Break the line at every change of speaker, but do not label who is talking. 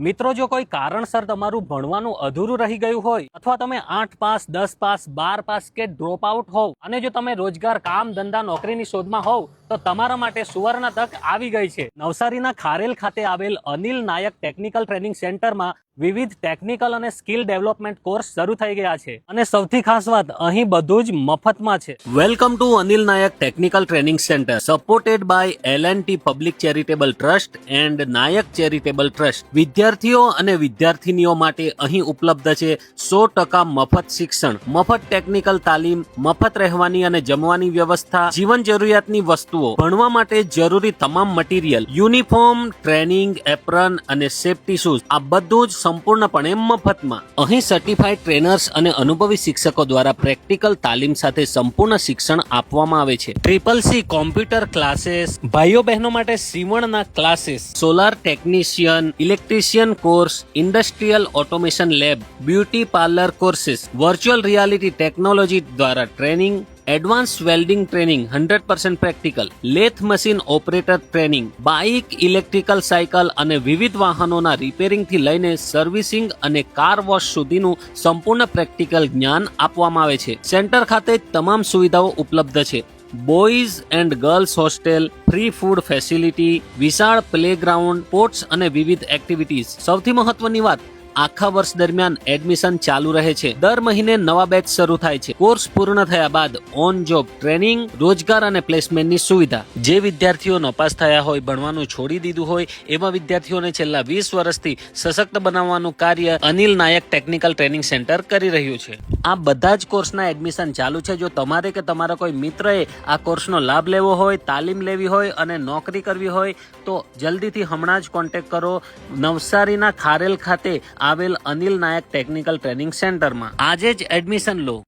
મિત્રો, જો કોઈ કારણસર તમારું ભણવાનું અધૂરું રહી ગયું હોય અથવા તમે 8 પાસ 10 પાસ 12 પાસ કે ડ્રોપ આઉટ હોવ અને જો તમે રોજગાર, કામ ધંધા, નોકરીની શોધમાં હોવ તો તમારા માટે સુવર્ણ તક આવી ગઈ છે. નવસારીના ખારેલ ખાતે આવેલ અનિલ નાયક ટેકનિકલ ટ્રેનિંગ સેન્ટરમાં વિવિધ ટેકનિકલ અને સ્કિલ ડેવલપમેન્ટ કોર્સ શરૂ થઈ ગયા છે અને સૌથી ખાસ વાત, અહીં બધું જ મફતમાં છે. Welcome to Anil Nayak technical training centre, supported by L&T public charitable trust and Nayak charitable trust. વિદ્યાર્થીઓ અને વિદ્યાર્થીનીઓ માટે અહીં ઉપલબ્ધ છે 100% મફત શિક્ષણ, મફત ટેકનિકલ તાલીમ, મફત રહેવાની અને જમવાની વ્યવસ્થા, જીવન જરૂરિયાતની વસ્તુઓ, ભણવા માટે જરૂરી તમામ મટીરિયલ, યુનિફોર્મ, ટ્રેનિંગ એપ્રન અને સેફટી શૂઝ, આ બધું જ સંપૂર્ણપણે મફતમાં. અહીં સર્ટિફાઈડ ટ્રેનર્સ અને અનુભવી શિક્ષકો દ્વારા પ્રેક્ટિકલ તાલીમ સાથે સંપૂર્ણ શિક્ષણ આપવામાં આવે છે. CCC કોમ્પ્યુટર ક્લાસીસ, ભાઈઓ બહેનો માટે સીવણના classes, solar technician, electrician course, industrial automation lab, beauty parlour courses, virtual reality technology દ્વારા training, advance welding training 100% practical, lathe machine operator training, bike, electrical cycle અને વિવિધ વાહનોના રિપેરિંગથી લઈને સર્વિસિંગ અને કાર વોશ સુધીનું સંપૂર્ણ પ્રેક્ટિકલ જ્ઞાન આપવામાં આવે છે. સેન્ટર ખાતે તમામ સુવિધાઓ ઉપલબ્ધ છે. Boys and girls hostel, free food facility, વિશાળ પ્લેગ્રાઉન્ડ, સ્પોર્ટ્સ અને વિવિધ એક્ટિવિટીઝ. સૌથી મહત્વની વાત, આખા વર્ષ દરમિયાન એડમિશન ચાલુ રહે છે. દર મહિને નવા બેચ શરૂ થાય છે. કોર્સ પૂર્ણ થયા બાદ ઓન જોબ ટ્રેનિંગ, રોજગાર અને પ્લેસમેન્ટની સુવિધા. જે વિદ્યાર્થીઓ નપાસ થયા હોય, ભણવાનું છોડી દીધું હોય, એવા વિદ્યાર્થીઓને છેલ્લા 20 વર્ષથી સશક્ત બનાવવાનું કાર્ય Anil Nayak technical training centre કરી રહ્યું છે. આ બધા જ કોર્સના એડમિશન ચાલુ છે. જો તમારે કે તમારા કોઈ મિત્રએ આ કોર્સનો લાભ લેવો હોય, તાલીમ લેવી હોય અને નોકરી કરવી હોય તો જલ્દીથી હમણાં જ કોન્ટેક્ટ કરો નવસારીના ખારેલ ખાતે આવેલ અનિલ નાયક ટેકનિકલ ટ્રેનિંગ સેન્ટરમાં. આજે જ એડમિશન લો.